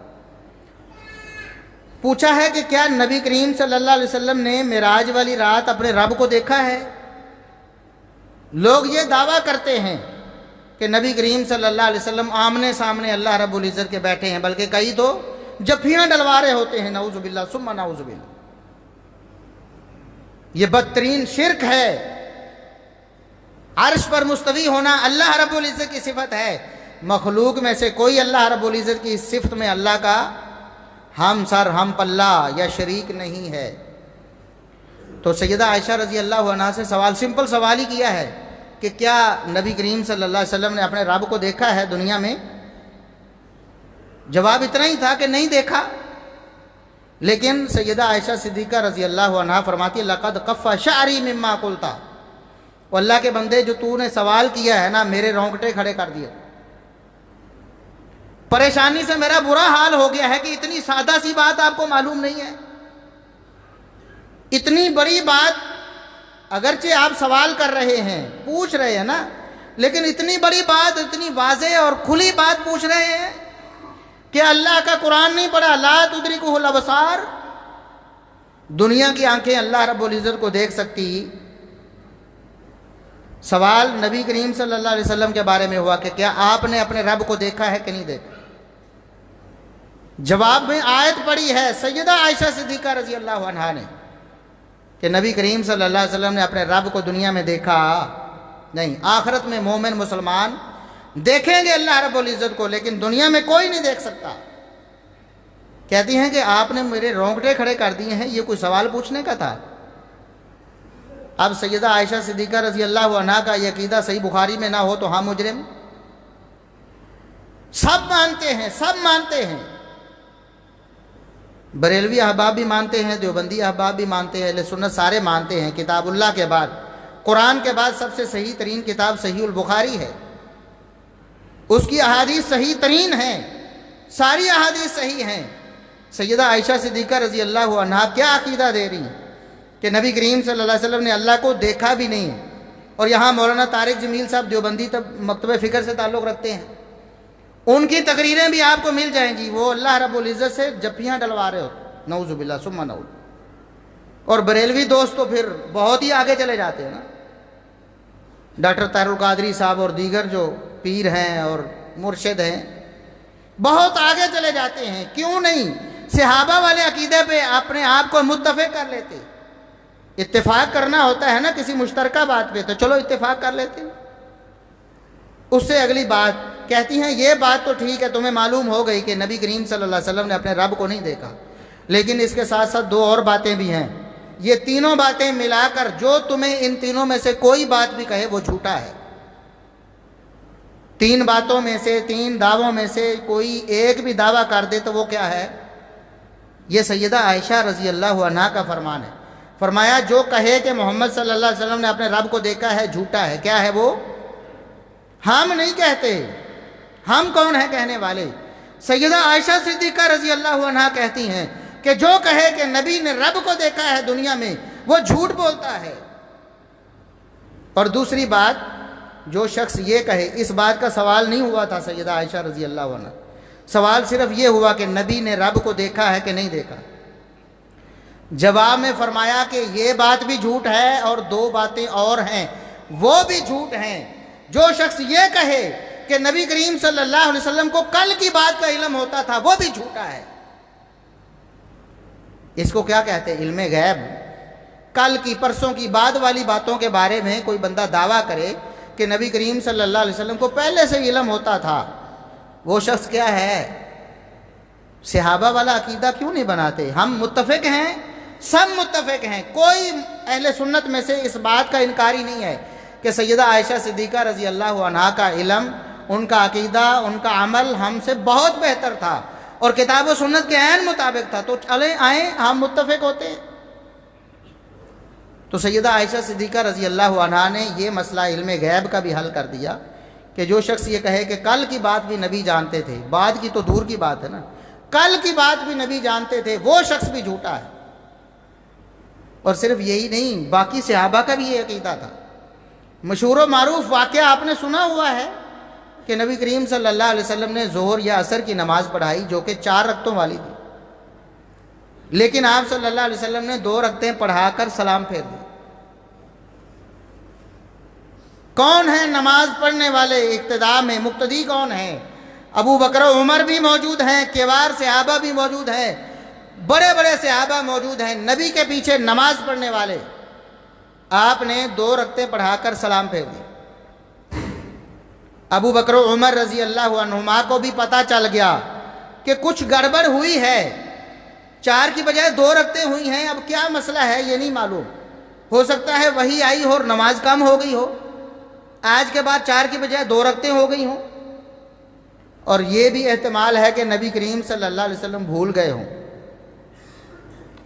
پوچھا ہے کہ کیا نبی کریم صلی اللہ علیہ وسلم نے معراج والی رات اپنے رب کو دیکھا ہے؟ لوگ یہ دعویٰ کرتے ہیں کہ نبی کریم صلی اللہ علیہ وسلم آمنے سامنے اللہ رب العزت کے بیٹھے ہیں، بلکہ کئی تو جفیاں ڈلوا رہے ہوتے ہیں، نعوذ باللہ ثم نعوذ باللہ۔ یہ بدترین شرک ہے۔ عرش پر مستوی ہونا اللہ رب العزت کی صفت ہے، مخلوق میں سے کوئی اللہ رب العزت کی صفت میں اللہ کا ہم سر ہم پلہ یا شریک نہیں ہے۔ تو سیدہ عائشہ رضی اللہ عنہا سے سوال، سمپل سوال ہی کیا ہے کہ کیا نبی کریم صلی اللہ علیہ وسلم نے اپنے رب کو دیکھا ہے دنیا میں؟ جواب اتنا ہی تھا کہ نہیں دیکھا، لیکن سیدہ عائشہ صدیقہ رضی اللہ عنہا فرماتی ہے لقد قف شعری مما قلت، وہ اللہ کے بندے جو تو نے سوال کیا ہے نا میرے رونگٹے کھڑے کر دیے، پریشانی سے میرا برا حال ہو گیا ہے کہ اتنی سادہ سی بات آپ کو معلوم نہیں ہے، اتنی بڑی بات اگرچہ آپ سوال کر رہے ہیں پوچھ رہے ہیں نا، لیکن اتنی بڑی بات، اتنی واضح اور کھلی بات پوچھ رہے ہیں کہ اللہ کا قرآن نہیں پڑھا، لا تدرکہ الابصار، دنیا کی آنکھیں اللہ رب العزت کو دیکھ سکتی۔ سوال نبی کریم صلی اللہ علیہ وسلم کے بارے میں ہوا کہ کیا آپ نے اپنے رب کو دیکھا ہے کہ نہیں دیکھا؟ جواب میں آیت پڑھی ہے سیدہ عائشہ صدیقہ رضی اللہ عنہا نے کہ نبی کریم صلی اللہ علیہ وسلم نے اپنے رب کو دنیا میں دیکھا نہیں، آخرت میں مومن مسلمان دیکھیں گے اللہ رب العزت کو، لیکن دنیا میں کوئی نہیں دیکھ سکتا۔ کہتی ہیں کہ آپ نے میرے رونگٹے کھڑے کر دیے ہیں، یہ کوئی سوال پوچھنے کا تھا؟ اب سیدہ عائشہ صدیقہ رضی اللہ عنہا کا یہ عقیدہ صحیح بخاری میں نہ ہو تو ہم مجرم؟ سب مانتے ہیں، سب مانتے ہیں، بریلوی احباب بھی مانتے ہیں، دیوبندی احباب بھی مانتے ہیں، اہل سنت سارے مانتے ہیں، کتاب اللہ کے بعد، قرآن کے بعد سب سے صحیح ترین کتاب صحیح البخاری ہے، اس کی احادیث صحیح ترین ہیں، ساری احادیث صحیح ہیں۔ سیدہ عائشہ صدیقہ رضی اللہ عنہا کیا عقیدہ دے رہی ہیں کہ نبی کریم صلی اللہ علیہ وسلم نے اللہ کو دیکھا بھی نہیں، اور یہاں مولانا طارق جمیل صاحب دیوبندی مکتبہ فکر سے تعلق رکھتے ہیں، ان کی تقریریں بھی آپ کو مل جائیں گی، وہ اللہ رب العزت سے جفیاں ڈلوا رہے ہوتے، نعوذ باللہ ثم نعوذ۔ اور بریلوی دوست تو پھر بہت ہی آگے چلے جاتے ہیں نا، ڈاکٹر طاہر القادری صاحب اور دیگر جو پیر ہیں اور مرشد ہیں بہت آگے چلے جاتے ہیں۔ کیوں نہیں صحابہ والے عقیدے پہ اپنے آپ کو متفق کر لیتے؟ اتفاق کرنا ہوتا ہے نا کسی مشترکہ بات پہ، تو چلو اتفاق کر لیتے۔ اس سے اگلی بات کہتی ہیں یہ بات تو ٹھیک ہے، تمہیں معلوم ہو گئی کہ نبی کریم صلی اللہ علیہ وسلم نے اپنے رب کو نہیں دیکھا، لیکن اس کے ساتھ ساتھ دو اور باتیں بھی ہیں، یہ تینوں باتیں ملا کر جو تمہیں ان تینوں میں سے کوئی بات بھی کہے وہ جھوٹا ہے۔ تین باتوں میں سے، تین دعووں میں سے کوئی ایک بھی دعویٰ کر دے تو وہ کیا ہے؟ یہ سیدہ عائشہ رضی اللہ عنہا کا فرمان ہے۔ فرمایا جو کہے کہ محمد صلی اللہ علیہ وسلم نے اپنے رب کو دیکھا ہے جھوٹا ہے۔ کیا ہے وہ؟ ہم نہیں کہتے، ہم کون ہیں کہنے والے؟ سیدہ عائشہ صدیقہ رضی اللہ عنہا کہتی ہیں کہ جو کہے کہ نبی نے رب کو دیکھا ہے دنیا میں وہ جھوٹ بولتا ہے۔ اور دوسری بات، جو شخص یہ کہے، اس بات کا سوال نہیں ہوا تھا سیدہ عائشہ رضی اللہ عنہ، سوال صرف یہ ہوا کہ نبی نے رب کو دیکھا ہے کہ نہیں دیکھا۔ جواب میں فرمایا کہ یہ بات بھی جھوٹ ہے اور دو باتیں اور ہیں وہ بھی جھوٹ ہیں۔ جو شخص یہ کہے کہ نبی کریم صلی اللہ علیہ وسلم کو کل کی بات کا علم ہوتا تھا وہ بھی جھوٹا ہے۔ اس کو کیا کہتے ہیں؟ علم غیب۔ کل کی، پرسوں کی، بعد والی باتوں کے بارے میں کوئی بندہ دعویٰ کرے کہ نبی کریم صلی اللہ علیہ وسلم کو پہلے سے علم ہوتا تھا، وہ شخص کیا ہے؟ صحابہ والا عقیدہ کیوں نہیں بناتے؟ ہم متفق ہیں، سب متفق ہیں، کوئی اہل سنت میں سے اس بات کا انکاری نہیں ہے کہ سیدہ عائشہ صدیقہ رضی اللہ عنہا کا علم، ان کا عقیدہ، ان کا عمل ہم سے بہت بہتر تھا اور کتاب و سنت کے عین مطابق تھا۔ تو چلیں آئیں ہم متفق ہوتے ہیں۔ تو سیدہ عائشہ صدیقہ رضی اللہ عنہا نے یہ مسئلہ علم غیب کا بھی حل کر دیا کہ جو شخص یہ کہے کہ کل کی بات بھی نبی جانتے تھے، بعد کی تو دور کی بات ہے نا، کل کی بات بھی نبی جانتے تھے، وہ شخص بھی جھوٹا ہے۔ اور صرف یہی نہیں، باقی صحابہ کا بھی یہ عقیدہ تھا۔ مشہور و معروف واقعہ آپ نے سنا ہوا ہے کہ نبی کریم صلی اللہ علیہ وسلم نے ظہر یا عصر کی نماز پڑھائی جو کہ 4 رکعتوں والی تھی، لیکن آپ صلی اللہ علیہ وسلم نے 2 رکعتیں پڑھا کر سلام پھیر دی۔ کون ہیں نماز پڑھنے والے اقتداء میں؟ مقتدی کون ہیں؟ ابو بکر و عمر بھی موجود ہیں، کبار صحابہ بھی موجود ہیں، بڑے بڑے صحابہ موجود ہیں، نبی کے پیچھے نماز پڑھنے والے۔ آپ نے 2 رکعتیں پڑھا کر سلام پھیر دی۔ ابو بکر و عمر رضی اللہ عنہما کو بھی پتہ چل گیا کہ کچھ گڑبڑ ہوئی ہے، 4 کی بجائے 2 رکعتیں ہوئی ہیں، اب کیا مسئلہ ہے یہ نہیں معلوم، ہو سکتا ہے وہی آئی ہو اور نماز کم ہو گئی ہو، آج کے بعد 4 کی بجائے 2 رکعتیں ہو گئی ہوں، اور یہ بھی احتمال ہے کہ نبی کریم صلی اللہ علیہ وسلم بھول گئے ہوں،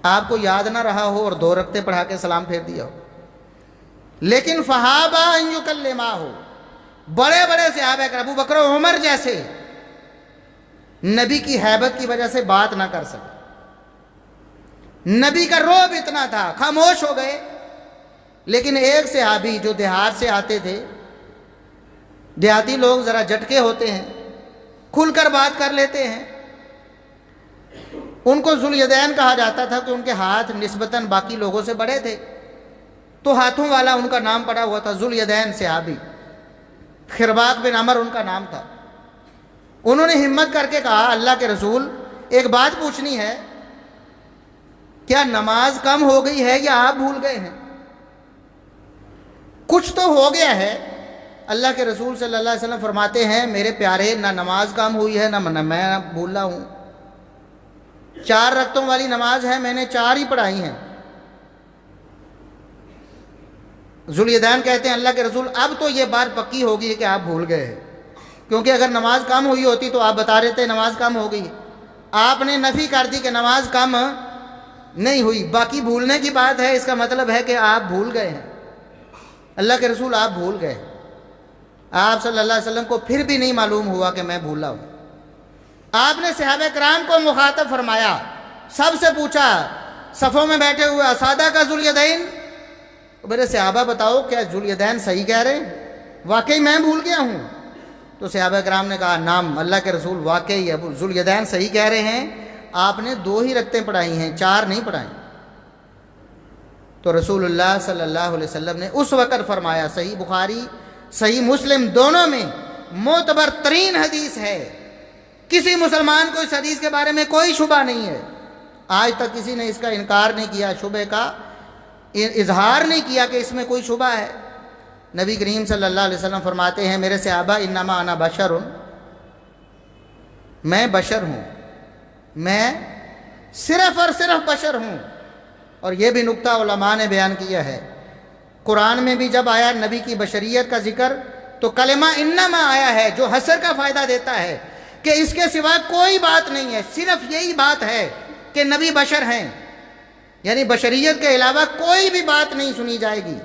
آپ کو یاد نہ رہا ہو اور 2 رکعتیں پڑھا کے سلام پھیر دیا ہو۔ لیکن فہابا ان یکلما ہو، بڑے بڑے صحابہ ابو بکر و عمر جیسے نبی کی ہیبت کی وجہ سے بات نہ کر سکے، نبی کا رعب اتنا تھا، خاموش ہو گئے۔ لیکن ایک صحابی جو دیہات سے آتے تھے، دیہاتی لوگ ذرا جھٹکے ہوتے ہیں، کھل کر بات کر لیتے ہیں، ان کو ذوالیدین کہا جاتا تھا کہ ان کے ہاتھ نسبتاً باقی لوگوں سے بڑے تھے، تو ہاتھوں والا ان کا نام پڑا ہوا تھا، ذوالیدین صحابی، خرباق بن عمر ان کا نام تھا۔ انہوں نے ہمت کر کے کہا اللہ کے رسول ایک بات پوچھنی ہے، کیا نماز کم ہو گئی ہے یا آپ بھول گئے ہیں؟ کچھ تو ہو گیا ہے۔ اللہ کے رسول صلی اللہ علیہ وسلم فرماتے ہیں میرے پیارے، نہ نماز کم ہوئی ہے نہ میں بھولا ہوں، 4 رکعتوں والی نماز ہے، میں نے 4 ہی پڑھائی ہیں۔ ذوالیدین کہتے ہیں اللہ کے رسول اب تو یہ بات پکی ہوگی کہ آپ بھول گئے ہیں، کیونکہ اگر نماز کم ہوئی ہوتی تو آپ بتا رہے تھے نماز کم ہو گئی، آپ نے نفی کر دی کہ نماز کم نہیں ہوئی، باقی بھولنے کی بات ہے، اس کا مطلب ہے کہ آپ بھول گئے ہیں۔ اللہ کے رسول آپ بھول گئے۔ آپ صلی اللہ علیہ وسلم کو پھر بھی نہیں معلوم ہوا کہ میں بھولا ہوں۔ آپ نے صحابہ کرام کو مخاطب فرمایا، سب سے پوچھا، صفوں میں بیٹھے ہوئے اسادہ کا ذوالیدین، میرے صحابہ بتاؤ کیا ذوالیدین صحیح کہہ رہے ہیں؟ واقعی میں بھول گیا ہوں؟ تو صحابہ کرام نے کہا نعم اللہ کے رسول واقعی ابو ذوالیدین صحیح کہہ رہے ہیں، آپ نے 2 ہی رکعتیں پڑھائی ہیں، 4 نہیں پڑھائیں۔ تو رسول اللہ صلی اللہ علیہ وسلم نے اس وقت فرمایا، صحیح بخاری صحیح مسلم دونوں میں معتبر ترین حدیث ہے، کسی مسلمان کو اس حدیث کے بارے میں کوئی شبہ نہیں ہے، آج تک کسی نے اس کا انکار نہیں کیا، شبہ کا اظہار نہیں کیا کہ اس میں کوئی شبہ ہے۔ نبی کریم صلی اللہ علیہ وسلم فرماتے ہیں میرے صحابہ انما انا بشر، میں بشر ہوں، میں صرف اور صرف بشر ہوں۔ اور یہ بھی نکتہ علماء نے بیان کیا ہے، قرآن میں بھی جب آیا نبی کی بشریت کا ذکر تو کلمہ انما آیا ہے، جو حصر کا فائدہ دیتا ہے کہ اس کے سوا کوئی بات نہیں ہے، صرف یہی بات ہے کہ نبی بشر ہیں، یعنی بشریت کے علاوہ کوئی بھی بات نہیں سنی جائے گی۔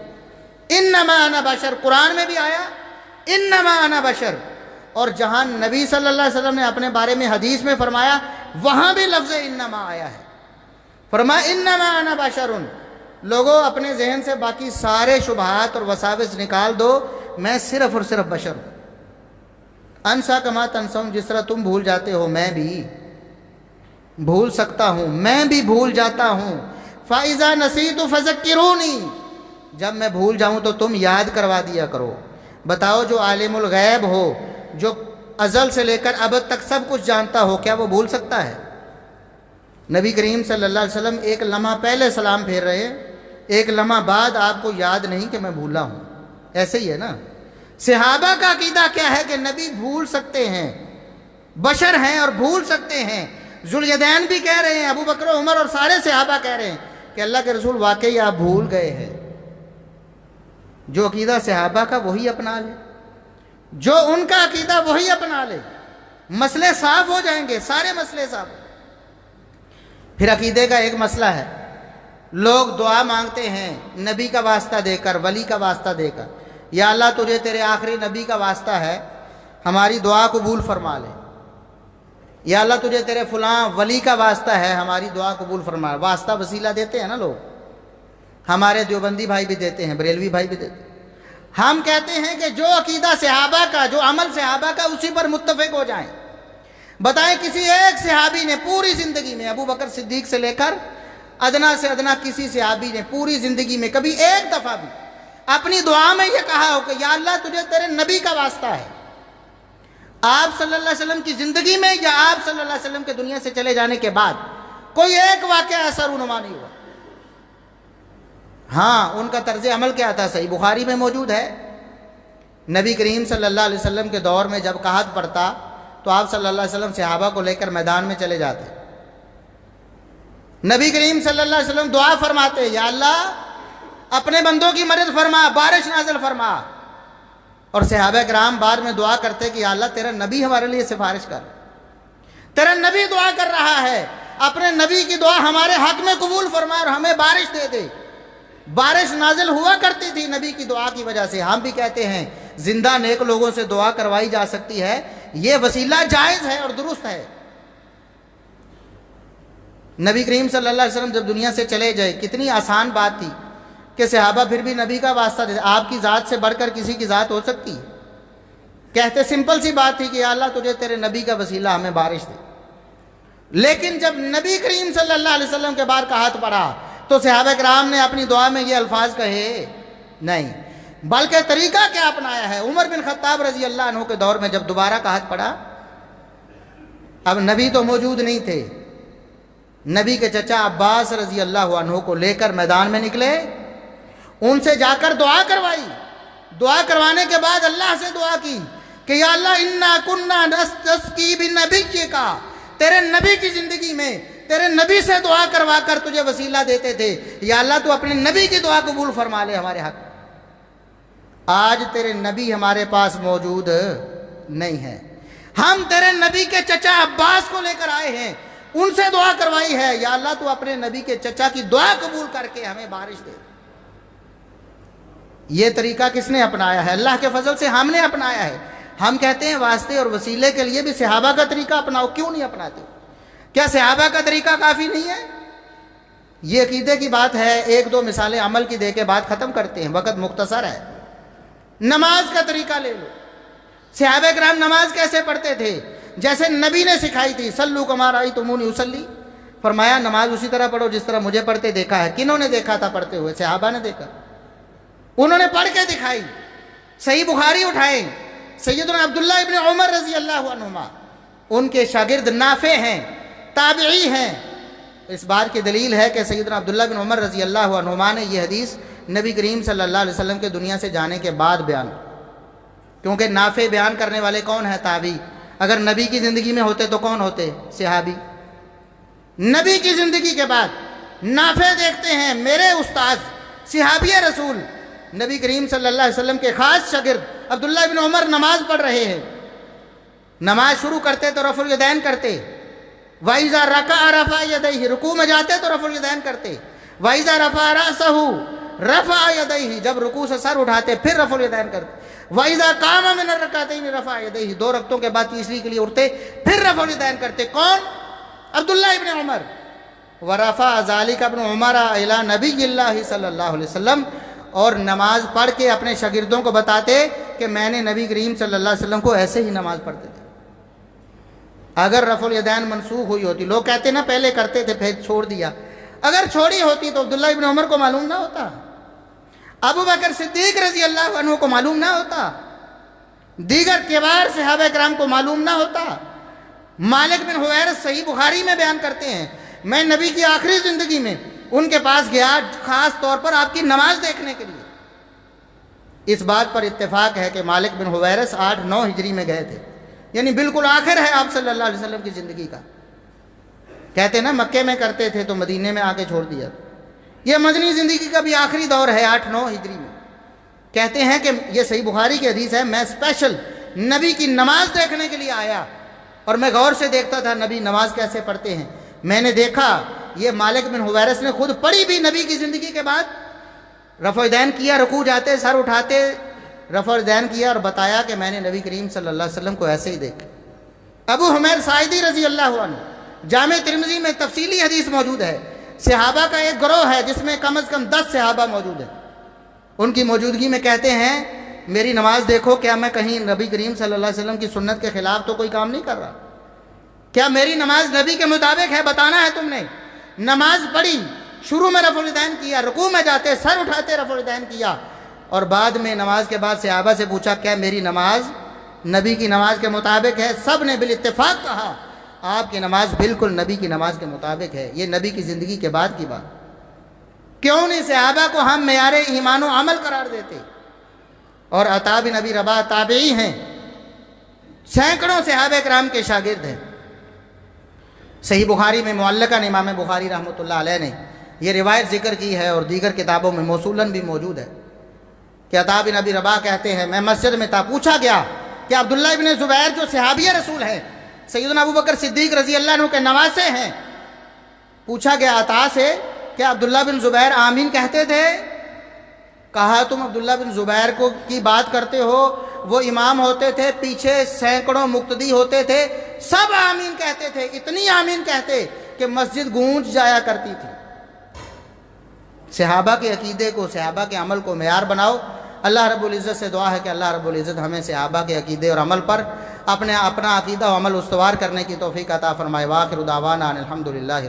انما انا بشر، قرآن میں بھی آیا انما انا بشر، اور جہاں نبی صلی اللہ علیہ وسلم نے اپنے بارے میں حدیث میں فرمایا وہاں بھی لفظ انما آیا ہے، فرمایا انما انا بشر۔ لوگوں اپنے ذہن سے باقی سارے شبہات اور وساوس نکال دو، میں صرف اور صرف بشر ہوں۔ انسا کما تنسون، جس طرح تم بھول جاتے ہو میں بھی بھول سکتا ہوں، میں بھی بھول جاتا ہوں۔ فَإِذَا نَسِيتُ فَذَكِّرُونِي، جب میں بھول جاؤں تو تم یاد کروا دیا کرو۔ بتاؤ جو عالم الغیب ہو، جو ازل سے لے کر ابد تک سب کچھ جانتا ہو، کیا وہ بھول سکتا ہے؟ نبی کریم صلی اللہ علیہ وسلم ایک لمحہ پہلے سلام پھیر رہے، ایک لمحہ بعد آپ کو یاد نہیں کہ میں بھولا ہوں، ایسے ہی ہے نا۔ صحابہ کا عقیدہ کیا ہے کہ نبی بھول سکتے ہیں، بشر ہیں اور بھول سکتے ہیں۔ ذوالجدین بھی کہہ رہے ہیں، ابو بکر و عمر اور سارے صحابہ کہہ رہے ہیں کہ اللہ کے رسول واقعی آپ بھول گئے ہیں۔ جو عقیدہ صحابہ کا وہی اپنا لے، جو ان کا عقیدہ وہی اپنا لے، مسئلے صاف ہو جائیں گے، سارے مسئلے صاف۔ پھر عقیدے کا ایک مسئلہ ہے، لوگ دعا مانگتے ہیں نبی کا واسطہ دے کر، ولی کا واسطہ دے کر، یا اللہ تجھے تیرے آخری نبی کا واسطہ ہے ہماری دعا قبول فرما لے، یا اللہ تجھے تیرے فلاں ولی کا واسطہ ہے ہماری دعا قبول فرما لے۔ واسطہ وسیلہ دیتے ہیں نا لوگ، ہمارے دیوبندی بھائی بھی دیتے ہیں، بریلوی بھائی بھی دیتے ہیں۔ ہم کہتے ہیں کہ جو عقیدہ صحابہ کا، جو عمل صحابہ کا، اسی پر متفق ہو جائیں۔ بتائیں کسی ایک صحابی نے پوری زندگی میں، ابو بکر صدیق سے لے کر ادنا سے ادنا کسی صحابی نے پوری زندگی میں کبھی ایک دفعہ بھی اپنی دعا میں یہ کہا ہو کہ یا اللہ تجھے تیرے نبی کا واسطہ ہے، آپ صلی اللہ علیہ وسلم کی زندگی میں یا آپ صلی اللہ علیہ وسلم کے دنیا سے چلے جانے کے بعد کوئی ایک واقعہ ایسا رونما نہیں ہوا؟ ہاں، ان کا طرز عمل کیا تھا؟ صحیح بخاری میں موجود ہے، نبی کریم صلی اللہ علیہ وسلم کے دور میں جب قحط پڑتا تو آپ صلی اللہ علیہ وسلم صحابہ کو لے کر میدان میں چلے جاتے، نبی کریم صلی اللہ علیہ وسلم دعا فرماتے، یا اللہ اپنے بندوں کی مدد فرما، بارش نازل فرما، اور صحابہ کرام بعد میں دعا کرتے کہ یا اللہ تیرا نبی ہمارے لیے سفارش کر، تیرا نبی دعا کر رہا ہے، اپنے نبی کی دعا ہمارے حق میں قبول فرما اور ہمیں بارش دے دے۔ بارش نازل ہوا کرتی تھی نبی کی دعا کی وجہ سے۔ ہم بھی کہتے ہیں زندہ نیک لوگوں سے دعا کروائی جا سکتی ہے، یہ وسیلہ جائز ہے اور درست ہے۔ نبی کریم صلی اللہ علیہ وسلم جب دنیا سے چلے جائے، کتنی آسان بات تھی کہ صحابہ پھر بھی نبی کا واسطہ دیتے۔ آپ کی ذات سے بڑھ کر کسی کی ذات ہو سکتی ہے؟ کہتے سمپل سی بات تھی کہ یا اللہ تجھے تیرے نبی کا وسیلہ ہمیں بارش دے۔ لیکن جب نبی کریم صلی اللہ علیہ وسلم کے بار کا ہاتھ پڑا تو صحابہ کرام نے اپنی دعا میں یہ الفاظ کہے نہیں، بلکہ طریقہ کیا اپنایا ہے۔ عمر بن خطاب رضی اللہ عنہ کے دور میں جب دوبارہ کا ہاتھ پڑا، اب نبی تو موجود نہیں تھے، نبی کے چچا عباس رضی اللہ عنہ کو لے کر میدان میں نکلے، ان سے جا کر دعا کروائی۔ دعا کروانے کے بعد اللہ سے دعا کی کہ یا اللہ انا کننا نستسقی بنبیک، تیرے نبی کی زندگی میں تیرے نبی سے دعا کروا کر تجھے وسیلہ دیتے تھے، یا اللہ تو اپنے نبی کی دعا قبول فرما لے ہمارے حق۔ آج تیرے نبی ہمارے پاس موجود نہیں ہے، ہم تیرے نبی کے چچا عباس کو لے کر آئے ہیں، ان سے دعا کروائی ہے، یا اللہ تو اپنے نبی کے چچا کی دعا قبول کر کے ہمیں بارش دے۔ یہ طریقہ کس نے اپنایا ہے؟ اللہ کے فضل سے ہم نے اپنایا ہے۔ ہم کہتے ہیں واسطے اور وسیلے کے لیے بھی صحابہ کا طریقہ اپناؤ، کیوں نہیں اپناتے؟ کیا صحابہ کا طریقہ کافی نہیں ہے؟ یہ عقیدے کی بات ہے، ایک دو مثالیں عمل کی دے کے بعد ختم کرتے ہیں، وقت مختصر ہے۔ نماز کا طریقہ لے لو، صحابہ کرام نماز کیسے پڑھتے تھے؟ جیسے نبی نے سکھائی تھی، سلو کما رأیتمونی اصلی، فرمایا نماز اسی طرح پڑھو جس طرح مجھے پڑھتے دیکھا ہے۔ کنہوں نے دیکھا تھا پڑھتے ہوئے؟ صحابہ نے دیکھا، انہوں نے پڑھ کے دکھائی۔ صحیح بخاری اٹھائیں، سیدنا عبداللہ ابن عمر رضی اللہ عنہما، ان کے شاگرد نافع ہیں، تابعی ہیں۔ اس بات کی دلیل ہے کہ سیدنا عبداللہ بن عمر رضی اللہ عنہما نے یہ حدیث نبی کریم صلی اللہ علیہ وسلم کے دنیا سے جانے کے بعد بیان، کیونکہ نافع بیان کرنے والے کون ہیں؟ تابعی۔ اگر نبی کی زندگی میں ہوتے تو کون ہوتے؟ صحابی۔ نبی کی زندگی کے بعد نافع دیکھتے ہیں میرے استاد صحابی رسول نبی کریم صلی اللہ علیہ وسلم کے خاص شاگرد عبداللہ بن عمر نماز پڑھ رہے ہیں، نماز شروع کرتے تو رفع الیدین کرتے، وَإِذَا رَكَعَ رَفَعَ يَدَيْهِ، رکوع میں جاتے تو رفع الیدین کرتے، وَإِذَا رَفَعَ رَأْسَهُ رَفَعَ يَدَيْهِ، جب رکوع سے سر اٹھاتے پھر رفع الیدین کرتے، وَإِذَا قَامَ مِنَ الرَّكْعَتَيْنِ رَفَعَ يَدَيْهِ، دو رکعتوں کے بعد تیسری کے لیے اٹھتے پھر رفع الیدین کرتے۔ کون؟ عبداللہ ابن عمر۔ وَرَفَعَ ذَلِكَ ابْنُ عُمَرَ إِلَى نَبِيِّ اللَّهِ صلی اللہ علیہ وسلم، اور نماز پڑھ کے اپنے شاگردوں کو بتاتے کہ میں نے نبی کریم صلی اللہ علیہ وسلم کو ایسے ہی نماز پڑھتے تھے۔ اگر رفع الیدین منسوخ ہوئی ہوتی، لوگ کہتے نا پہلے کرتے تھے پھر چھوڑ دیا، اگر چھوڑی ہوتی تو عبداللہ ابن عمر کو معلوم نہ ہوتا، ابو بکر صدیق رضی اللہ عنہ کو معلوم نہ ہوتا، دیگر کبار صحابہ کرام کو معلوم نہ ہوتا۔ مالک بن حویرث صحیح بخاری میں بیان کرتے ہیں، میں نبی کی آخری زندگی میں ان کے پاس گیا خاص طور پر آپ کی نماز دیکھنے کے لیے۔ اس بات پر اتفاق ہے کہ مالک بن حویرث 8-9 ہجری میں گئے تھے، یعنی بالکل آخر ہے آپ صلی اللہ علیہ وسلم کی زندگی کا۔ کہتے ہیں نا مکے میں کرتے تھے تو مدینے میں آ کے چھوڑ دیا، یہ مدنی زندگی کا بھی آخری دور ہے 8-9 ہجری میں۔ کہتے ہیں کہ یہ صحیح بخاری کی حدیث ہے، میں اسپیشل نبی کی نماز دیکھنے کے لیے آیا اور میں غور سے دیکھتا تھا نبی نماز کیسے پڑھتے ہیں۔ میں نے دیکھا یہ مالک بن حویرث نے خود پڑھی بھی نبی کی زندگی کے بعد، رفع الیدین کیا، رکوع جاتے سر اٹھاتے رفع الیدین کیا، اور بتایا کہ میں نے نبی کریم صلی اللہ علیہ وسلم کو ایسے ہی دیکھا۔ ابو حمید ساعدی رضی اللہ عنہ، جامع ترمذی میں تفصیلی حدیث موجود ہے، صحابہ کا ایک گروہ ہے جس میں کم از کم 10 صحابہ موجود ہیں، ان کی موجودگی میں کہتے ہیں میری نماز دیکھو، کیا میں کہیں نبی کریم صلی اللہ علیہ وسلم کی سنت کے خلاف تو کوئی کام نہیں کر رہا؟ کیا میری نماز نبی کے مطابق ہے؟ بتانا ہے تم نے۔ نماز پڑھی، شروع میں رفع الیدین کیا، رکوع میں جاتے سر اٹھاتے رفع الیدین کیا، اور بعد میں نماز کے بعد صحابہ سے پوچھا کیا میری نماز نبی کی نماز کے مطابق ہے؟ سب نے بالاتفاق کہا آپ کی نماز بالکل نبی کی نماز کے مطابق ہے۔ یہ نبی کی زندگی کے بعد کی بات، کیوں نہیں صحابہ کو ہم معیار ایمان و عمل قرار دیتے؟ اور عطا بن ابی رباح تابعی ہیں، سینکڑوں صحابہ کرام کے شاگرد ہیں۔ صحیح بخاری میں معلقاً امام بخاری رحمۃ اللہ علیہ نے یہ روایت ذکر کی ہے، اور دیگر کتابوں میں موصولاً بھی موجود ہے کہ عطا بن ابی رباح کہتے ہیں میں مسجد میں تھا، پوچھا گیا کہ عبداللہ ابن زبیر جو صحابی رسول ہیں، سیدنا ابو بکر صدیق رضی اللہ عنہ کے نواسے ہیں، پوچھا گیا عطا سے کہ عبداللہ بن زبیر آمین کہتے تھے؟ کہا تم عبداللہ بن زبیر کو کی بات کرتے ہو، وہ امام ہوتے تھے، پیچھے سینکڑوں مقتدی ہوتے تھے، سب آمین کہتے تھے، اتنی آمین کہتے کہ مسجد گونج جایا کرتی تھی۔ صحابہ کے عقیدے کو، صحابہ کے عمل کو معیار بناؤ۔ اللہ رب العزت سے دعا ہے کہ اللہ رب العزت ہمیں صحابہ کے عقیدے اور عمل پر اپنا عقیدہ و عمل استوار کرنے کی توفیق عطا فرمائے۔ وآخر دعوانا ان الحمدللہ۔